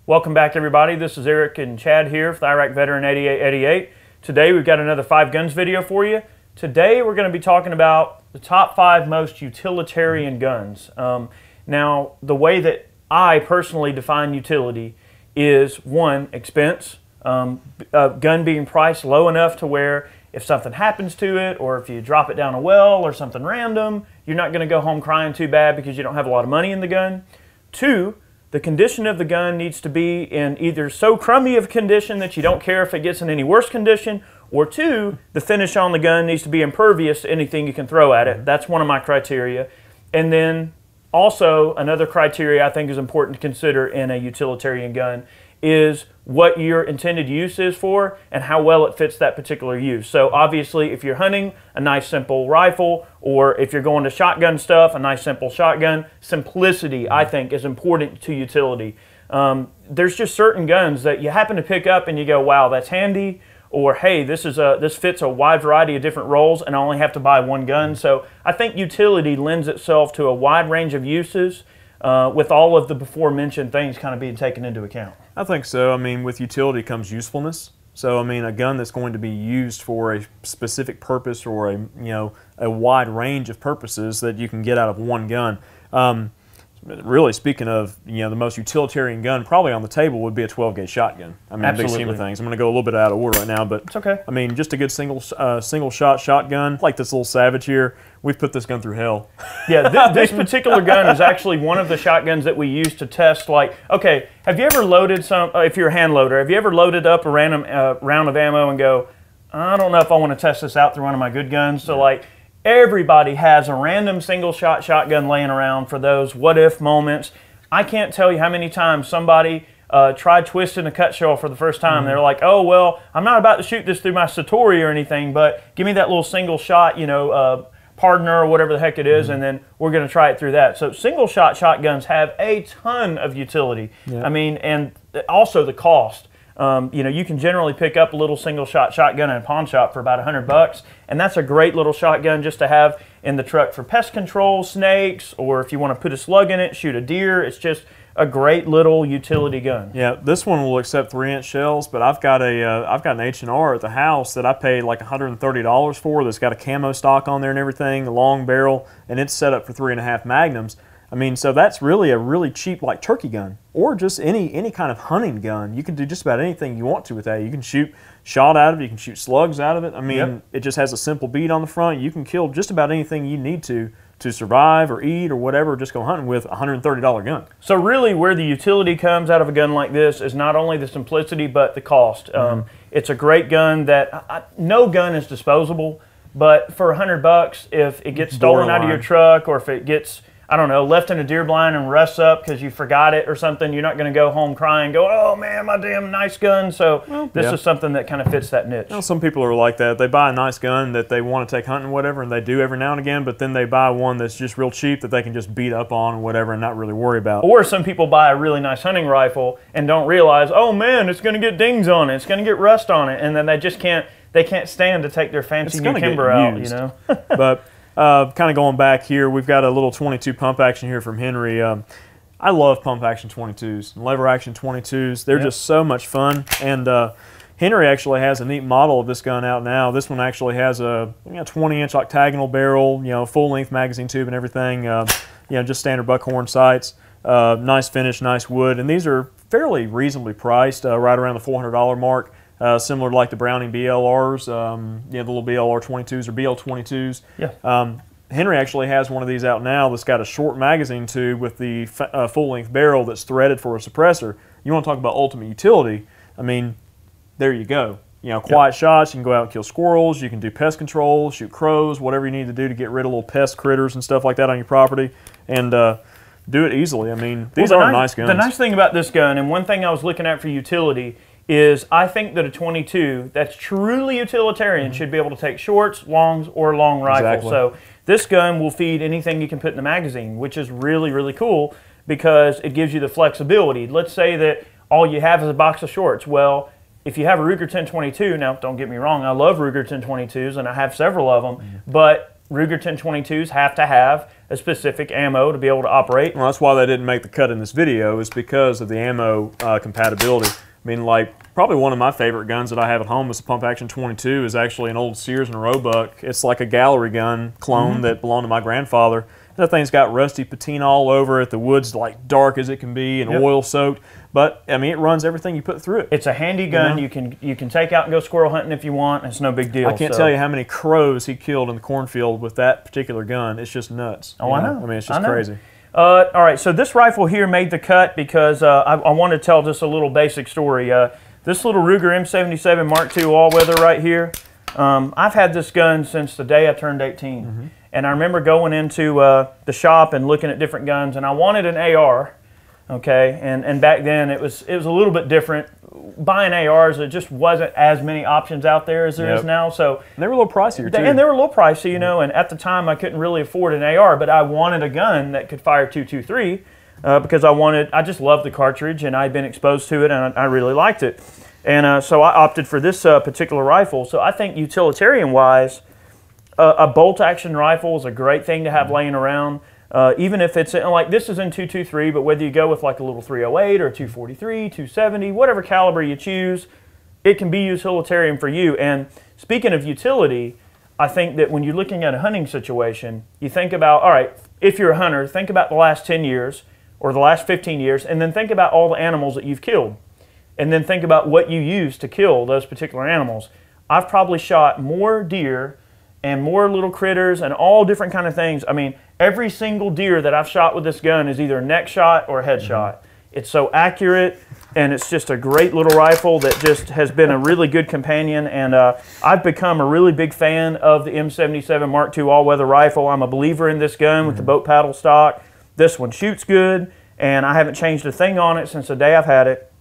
Welcome back, everybody. This is Eric and Chad here for the Iraq Veteran 8888. Today we've got another 5 guns video for you. Today we're going to be talking about the top 5 most utilitarian guns. Now, the way that I personally define utility is 1, expense. A gun being priced low enough to where if something happens to it, or if you drop it down a well or something random, you're not going to go home crying too bad because you don't have a lot of money in the gun. 2, the condition of the gun needs to be in either so crummy of condition that you don't care if it gets in any worse condition, or 2, the finish on the gun needs to be impervious to anything you can throw at it. That's one of my criteria. And then also another criteria I think is important to consider in a utilitarian gun is what your intended use is for and how well it fits that particular use. So obviously if you're hunting, a nice simple rifle, or if you're going to shotgun stuff, a nice simple shotgun. Simplicity, I think, is important to utility. There's just certain guns that you happen to pick up and you go, wow, that's handy, or hey, this fits a wide variety of different roles and I only have to buy one gun. So I think utility lends itself to a wide range of uses with all of the before mentioned things kind of being taken into account. I think so. I mean, with utility comes usefulness. So, I mean, a gun that's going to be used for a specific purpose or a wide range of purposes that you can get out of one gun. Really, speaking of, the most utilitarian gun probably on the table would be a 12-gauge shotgun. I mean, big scheme of things. I'm going to go a little bit out of order right now, but it's okay. I mean, just a good single shot shotgun, like this little Savage here. We've put this gun through hell. Yeah, this particular gun is actually one of the shotguns that we use to test. Like, okay, have you ever loaded some? If you're a hand loader, have you ever loaded up a random round of ammo and go, I don't know if I want to test this out through one of my good guns? So like, everybody has a random single shot shotgun laying around for those what if moments. I can't tell you how many times somebody tried twisting a cut shell for the first time. They're like, oh, well, I'm not about to shoot this through my satori or anything, but give me that little single shot, partner or whatever the heck it is, and then we're going to try it through that. So single shot shotguns have a ton of utility. I mean, and also the cost. You can generally pick up a little single shot shotgun in a pawn shop for about $100, and that's a great little shotgun just to have in the truck for pest control, snakes, or if you want to put a slug in it, shoot a deer. It's just a great little utility gun. Yeah, this one will accept 3-inch shells, but I've got an H&R at the house that I paid like $130 for. That's got a camo stock on there and everything, a long barrel, and it's set up for 3.5 magnums. I mean, so that's really a really cheap like turkey gun, or just any kind of hunting gun. You can do just about anything you want to with that. You can shoot shot out of it, you can shoot slugs out of it. I mean, It just has a simple bead on the front. You can kill just about anything you need to survive or eat or whatever, just go hunting with a $130 gun. So really where the utility comes out of a gun like this is not only the simplicity but the cost. It's a great gun that, no gun is disposable, but for $100, if it gets stolen out of your truck, or if it gets, I don't know, left in a deer blind and rusts up because you forgot it or something, you're not going to go home crying and go, oh man, my damn nice gun. So this is something that kind of fits that niche. Some people are like that. They buy a nice gun that they want to take hunting or whatever, and they do every now and again, but then they buy one that's just real cheap that they can just beat up on or whatever and not really worry about. Or some people buy a really nice hunting rifle and don't realize, oh man, it's going to get dings on it, it's going to get rust on it, and then they just can't stand to take their fancy new timber out, But kind of going back here, we've got a little 22 pump action here from Henry. I love pump action 22s, lever action 22s. They're just so much fun. And Henry actually has a neat model of this gun out now. This one actually has a 20-inch octagonal barrel, full-length magazine tube and everything. Just standard buckhorn sights. Nice finish, nice wood, and these are fairly reasonably priced, right around the $400 mark. Similar to like the Browning BLRs, the little BLR 22s or BL 22s. Henry actually has one of these out now that's got a short magazine tube with the full-length barrel that's threaded for a suppressor. You want to talk about ultimate utility? I mean, there you go. Quiet shots. You can go out and kill squirrels. You can do pest control, shoot crows, whatever you need to do to get rid of little pest critters and stuff like that on your property, and do it easily. I mean, these are nice guns. The nice thing about this gun, and one thing I was looking at for utility, is I think that a 22 that's truly utilitarian should be able to take shorts, longs, or long rifles. So this gun will feed anything you can put in the magazine, which is really, really cool because it gives you the flexibility. Let's say that all you have is a box of shorts. Well, if you have a Ruger 1022, now don't get me wrong, I love Ruger 1022s and I have several of them, but Ruger 10/22s have to have a specific ammo to be able to operate. Well, that's why they didn't make the cut in this video, is because of the ammo compatibility. I mean, like, probably one of my favorite guns that I have at home is a pump action 22, is actually an old Sears and Roebuck. It's like a gallery gun clone that belonged to my grandfather. That thing's got rusty patina all over it. The wood's like dark as it can be and oil soaked. But I mean, it runs everything you put through it. It's a handy gun. You can take out and go squirrel hunting if you want. It's no big deal. I can't tell you how many crows he killed in the cornfield with that particular gun. It's just nuts. Oh, I know. I mean, it's just crazy. All right, so this rifle here made the cut because I want to tell just a little basic story. This little Ruger M77 Mark II all-weather right here, I've had this gun since the day I turned 18. And I remember going into the shop and looking at different guns, and I wanted an AR, okay? And back then it was a little bit different. Buying ARs, it just wasn't as many options out there as there is now. So and they were a little pricier too. And they were a little pricey, you know. And at the time, I couldn't really afford an AR, but I wanted a gun that could fire .223 because I just loved the cartridge, and I'd been exposed to it, and I really liked it. And so I opted for this particular rifle. So I think utilitarian-wise, a bolt-action rifle is a great thing to have laying around. Even if it's like this is in .223, but whether you go with like a little .308 or .243, .270, whatever caliber you choose, it can be utilitarian for you. And speaking of utility, I think that when you're looking at a hunting situation, you think about, all right, if you're a hunter, think about the last 10 years or the last 15 years, and then think about all the animals that you've killed. And then think about what you use to kill those particular animals. I've probably shot more deer and more little critters and all different kind of things. I mean, every single deer that I've shot with this gun is either a neck shot or a head shot. It's so accurate, and it's just a great little rifle that just has been a really good companion. And I've become a really big fan of the M77 Mark II all-weather rifle. I'm a believer in this gun with the boat paddle stock. This one shoots good, and I haven't changed a thing on it since the day I've had it.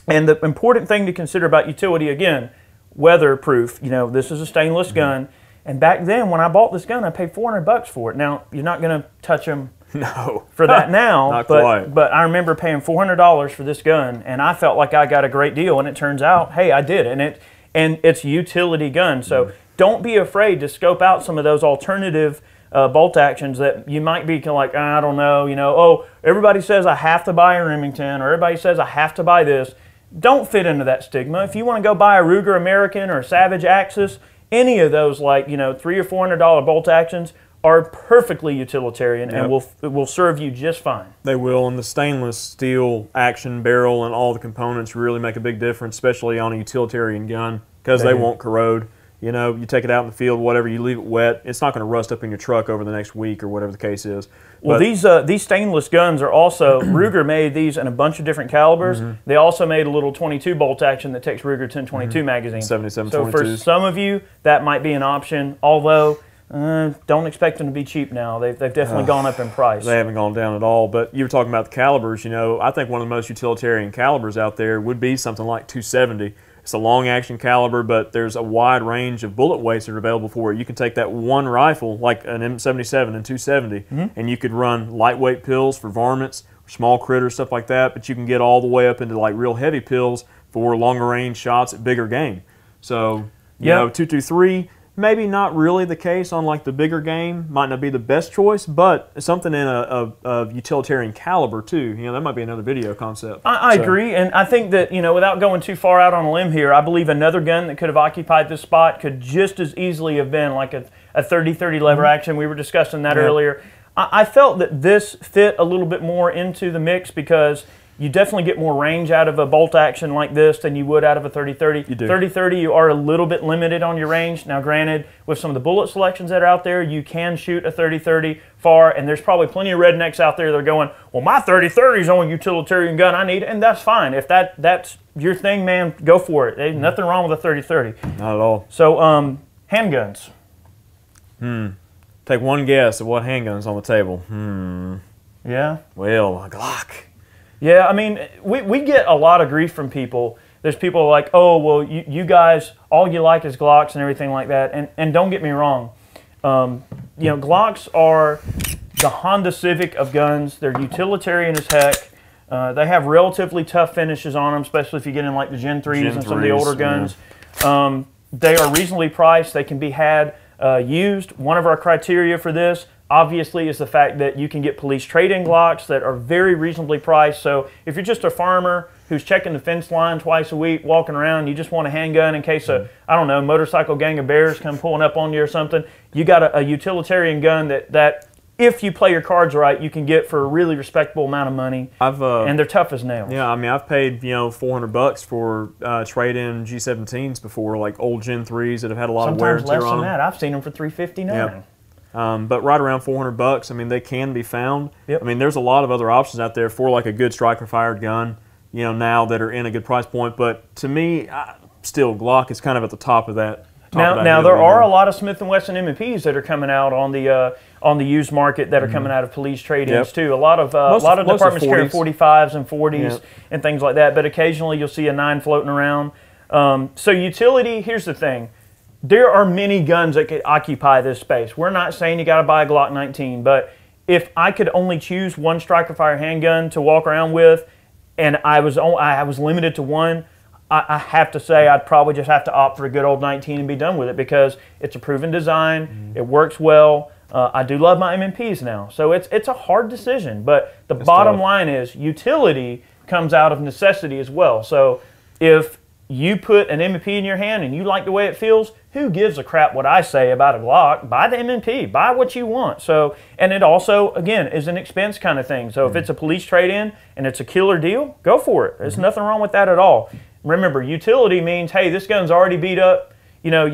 And the important thing to consider about utility, again, weatherproof. You know, this is a stainless gun. And back then, when I bought this gun, I paid $400 for it. Now, you're not going to touch them for that now, Not quite. but I remember paying $400 for this gun, and I felt like I got a great deal. And it turns out, hey, I did, and it's a utility gun. So don't be afraid to scope out some of those alternative bolt actions that you might be like, I don't know, you know, oh, everybody says I have to buy a Remington, or everybody says I have to buy this. Don't fit into that stigma. If you want to go buy a Ruger American or a Savage Axis, any of those, like, you know, $300 or $400 bolt actions are perfectly utilitarian and will serve you just fine. They will, and the stainless steel action barrel and all the components really make a big difference, especially on a utilitarian gun, because they won't corrode. You know, you take it out in the field, whatever, you leave it wet, it's not going to rust up in your truck over the next week or whatever the case is. Well, these stainless guns are also, Ruger made these in a bunch of different calibers. They also made a little 22 bolt action that takes Ruger 10/22 magazine. 77 so 22s. for some of you, that might be an option, although don't expect them to be cheap now. They've definitely gone up in price. They haven't gone down at all, but you were talking about the calibers. You know, I think one of the most utilitarian calibers out there would be something like 270. It's a long action caliber, but there's a wide range of bullet weights that are available for it. You can take that one rifle, like an M77 and 270, and you could run lightweight pills for varmints, small critters, stuff like that, but you can get all the way up into like real heavy pills for longer range shots at bigger game. So, you know, 223, maybe not really the case on like the bigger game, might not be the best choice, but something in a utilitarian caliber too. You know, that might be another video concept. I agree, and I think that, you know, without going too far out on a limb here, I believe another gun that could have occupied this spot could just as easily have been like a 30-30 lever action. We were discussing that earlier. I felt that this fit a little bit more into the mix because you definitely get more range out of a bolt action like this than you would out of a 30-30. You do. 30-30, you are a little bit limited on your range. Now, granted, with some of the bullet selections that are out there, you can shoot a 30-30 far, and there's probably plenty of rednecks out there that are going, well, my 30-30 is the only utilitarian gun I need, and that's fine. If that's your thing, man, go for it. There's nothing wrong with a 30-30. Not at all. So, handguns. Take one guess at what handgun's on the table. Yeah? Well, a Glock. Yeah, I mean, we get a lot of grief from people. There's people like, oh, well, you guys, all you like is Glocks and everything like that. And don't get me wrong. You know, Glocks are the Honda Civic of guns. They're utilitarian as heck. They have relatively tough finishes on them, especially if you get in like the Gen 3s and some of the older guns. They are reasonably priced. They can be had used. One of our criteria for this, obviously, is the fact that you can get police trade-in Glocks that are very reasonably priced. So if you're just a farmer who's checking the fence line twice a week, walking around, you just want a handgun in case a, I don't know, motorcycle gang of bears come pulling up on you or something, you got a utilitarian gun that if you play your cards right, you can get for a really respectable amount of money. And they're tough as nails. Yeah, I mean, I've paid, you know, $400 for trade-in G17s before, like old Gen 3s that have had a lot of wear and tear on them. Sometimes less than that. I've seen them for $359. Yep. But right around $400, I mean, they can be found. Yep. I mean, there's a lot of other options out there for like a good striker-fired gun, you know, now that are in a good price point. But to me, still, Glock is kind of at the top of that. Now there are a lot of Smith & Wesson M&Ps that are coming out on the used market that are coming out of police trade-ins too. A lot of departments carry 45s and 40s and things like that. But occasionally you'll see a 9 floating around. So utility, here's the thing. There are many guns that could occupy this space. We're not saying you got to buy a Glock 19, but if I could only choose one striker fire handgun to walk around with, and I was limited to one, I have to say I'd probably just have to opt for a good old 19 and be done with it because it's a proven design, it works well. I do love my M&Ps now, so it's a hard decision. But the bottom line is utility comes out of necessity as well. So if you put an M&P in your hand and you like the way it feels, who gives a crap what I say about a Glock? Buy the M&P. Buy what you want. So, and it also, again, is an expense kind of thing. So if it's a police trade-in and it's a killer deal, go for it. There's nothing wrong with that at all. Remember, utility means, hey, this gun's already beat up. You know,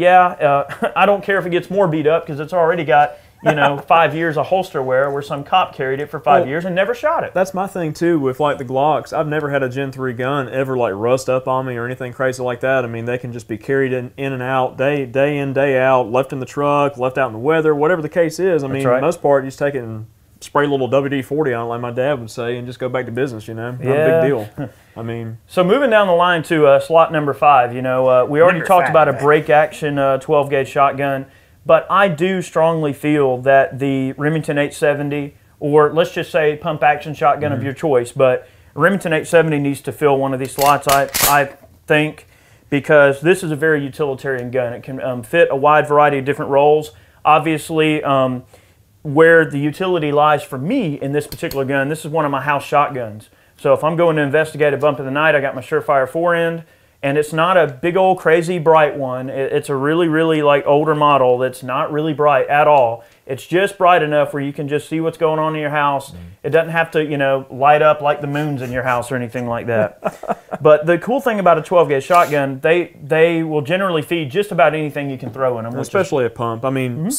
I don't care if it gets more beat up because it's already got, you know, 5 years of holster wear where some cop carried it for 5 years and never shot it. That's my thing too with like the Glocks. I've never had a Gen 3 gun ever like rust up on me or anything crazy like that. I mean, they can just be carried in and out day in, day out, left in the truck, left out in the weather, whatever the case is. I mean, for the most part, you just take it and spray a little WD-40 on it like my dad would say and just go back to business, you know. Not a big deal. I mean. So moving down the line to slot number 5, you know, we already talked about a break action 12-gauge shotgun. But I do strongly feel that the Remington 870, or let's just say pump action shotgun of your choice, but Remington 870 needs to fill one of these slots, I think, because this is a very utilitarian gun. It can fit a wide variety of different roles. Obviously, where the utility lies for me in this particular gun, this is one of my house shotguns. So if I'm going to investigate a bump in the night, I got my Surefire 4-end. And it's not a big old crazy bright one. It's a really, really like older model that's not really bright at all. It's just bright enough where you can just see what's going on in your house. It doesn't have to, you know, light up like the moons in your house or anything like that. But the cool thing about a 12-gauge shotgun, they will generally feed just about anything you can throw in them. Especially a pump. I mean,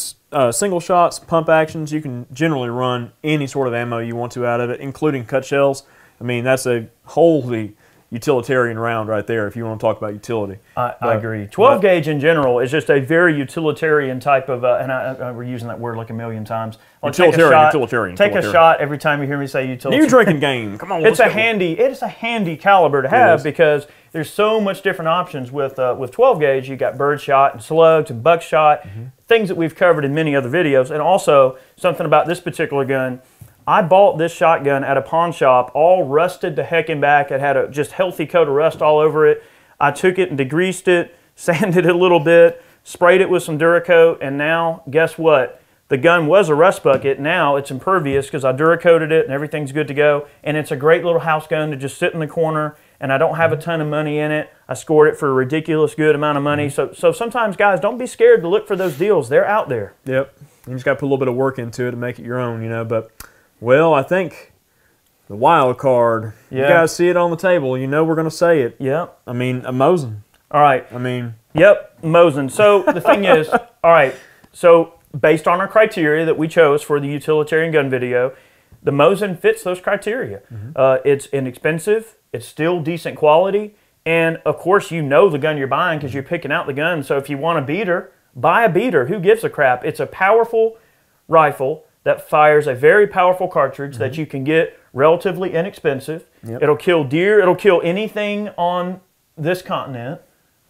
single shots, pump actions, you can generally run any sort of ammo you want to out of it, including cut shells. I mean, that's a wholly utilitarian round right there if you want to talk about utility. I agree. 12 gauge in general is just a very utilitarian type of, and we're using that word like a million times. Utilitarian. Take a shot every time you hear me say utilitarian. New drinking game. Come on. It's a handy caliber to have because there's so much different options with 12 gauge. You got birdshot and slugs and buckshot, things that we've covered in many other videos, and also something about this particular gun. I bought this shotgun at a pawn shop, all rusted to heck and back. It had a just healthy coat of rust all over it. I took it and degreased it, sanded it a little bit, sprayed it with some Duracoat, and now, guess what? The gun was a rust bucket. Now it's impervious because I Duracoated it and everything's good to go. And it's a great little house gun to just sit in the corner, and I don't have a ton of money in it. I scored it for a ridiculous good amount of money. So sometimes, guys, don't be scared to look for those deals. They're out there. Yep. You just got to put a little bit of work into it to make it your own, you know, but... Well, I think the wild card, you guys see it on the table. You know we're going to say it. Yep. I mean, a Mosin. All right. I mean. Yep, Mosin. So the thing is, all right, so based on our criteria that we chose for the utilitarian gun video, the Mosin fits those criteria. It's inexpensive. It's still decent quality. And, of course, you know the gun you're buying because you're picking out the gun. So if you want a beater, buy a beater. Who gives a crap? It's a powerful rifle that fires a very powerful cartridge that you can get relatively inexpensive. It'll kill deer. It'll kill anything on this continent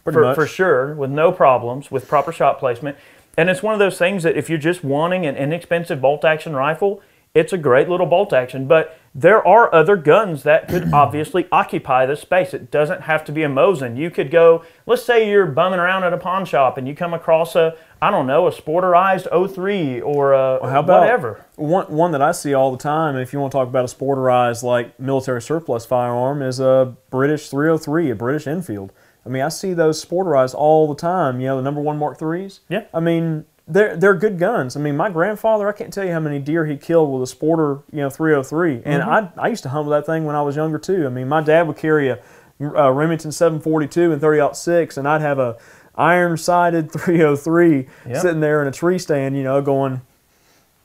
for sure with no problems with proper shot placement. And it's one of those things that if you're just wanting an inexpensive bolt-action rifle, it's a great little bolt action. But there are other guns that could obviously occupy this space. It doesn't have to be a Mosin. You could go, let's say you're bumming around at a pawn shop and you come across a, I don't know, a sporterized 03 or a how about whatever. One that I see all the time, if you want to talk about a sporterized like military surplus firearm, is a British 303, a British Enfield. I mean, I see those sporterized all the time. You know, the #1 Mark IIIs. Yeah. I mean, they're good guns. I mean, my grandfather, I can't tell you how many deer he killed with a Sporter, 303. And I used to hunt with that thing when I was younger too. I mean, my dad would carry a Remington 742 and 30-06, and I'd have a iron-sighted 303 sitting there in a tree stand, going.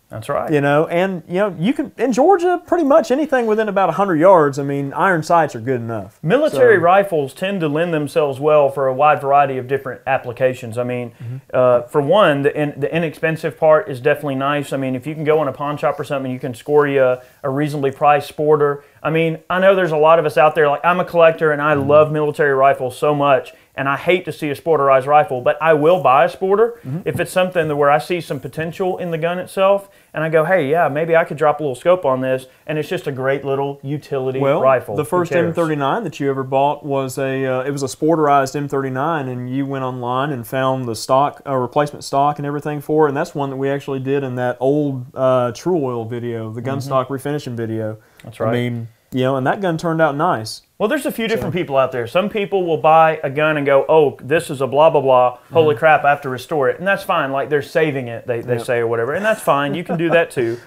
That's right. And you can, in Georgia, pretty much anything within about 100 yards, I mean, iron sights are good enough. Military rifles tend to lend themselves well for a wide variety of different applications. I mean, for one, the inexpensive part is definitely nice. I mean, if you can go in a pawn shop or something, you can score you a reasonably priced sporter. I mean, I know there's a lot of us out there, like I'm a collector and I love military rifles so much, and I hate to see a sporterized rifle, but I will buy a sporter if it's something where I see some potential in the gun itself, and I go, hey, yeah, maybe I could drop a little scope on this, and it's just a great little utility rifle. The first M39 that you ever bought was it was a sporterized M39, and you went online and found the stock, replacement stock and everything for it, and that's one that we actually did in that old True Oil video, the gun stock refinishing video. That's right. I mean, and that gun turned out nice. Well, there's a few different people out there. Some people will buy a gun and go, oh, this is a blah, blah, blah. Holy crap, I have to restore it. And that's fine. Like, they're saving it, they say, or whatever. And that's fine. You can do that too.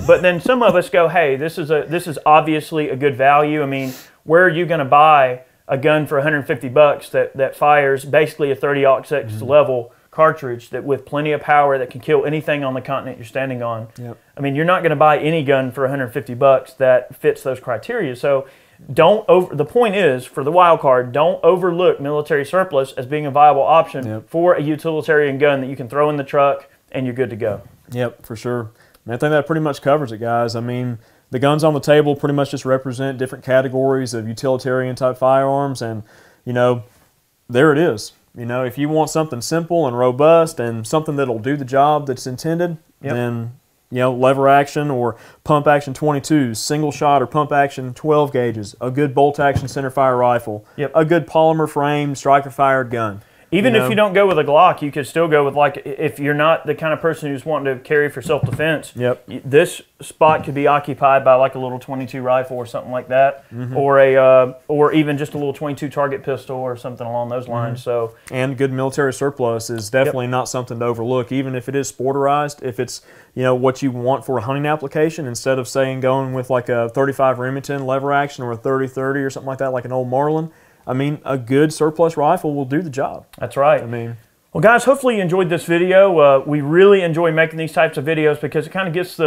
But then some of us go, hey, this is obviously a good value. I mean, where are you going to buy a gun for 150 bucks that fires basically a 30-06 level cartridge that with plenty of power that can kill anything on the continent you're standing on? I mean, you're not going to buy any gun for 150 bucks that fits those criteria. So the point is, for the wild card, don't overlook military surplus as being a viable option for a utilitarian gun that you can throw in the truck and you're good to go. Yep, for sure. And I think that pretty much covers it, guys. I mean, the guns on the table pretty much just represent different categories of utilitarian type firearms, and there it is. If you want something simple and robust and something that'll do the job that's intended, then lever action or pump action 22s, single shot or pump action 12 gauges, a good bolt action centerfire rifle, a good polymer frame striker fired gun. Even if you don't go with a Glock, you could still go with, like, if you're not the kind of person who's wanting to carry for self-defense, this spot could be occupied by like a little 22 rifle or something like that, or even just a little 22 target pistol or something along those lines. So, and good military surplus is definitely not something to overlook, even if it is sporterized. If it's what you want for a hunting application, instead of saying going with like a 35 Remington lever action or a 30-30 or something like that, like an old Marlin. I mean, a good surplus rifle will do the job. That's right. I mean, well, guys, hopefully you enjoyed this video. We really enjoy making these types of videos because it kind of gets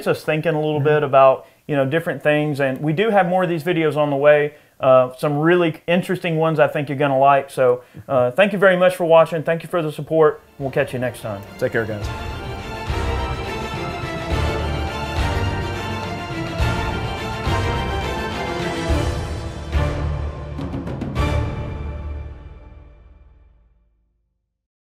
us thinking a little bit about different things, and we do have more of these videos on the way. Some really interesting ones I think you're going to like. So, thank you very much for watching. Thank you for the support. We'll catch you next time. Take care, guys.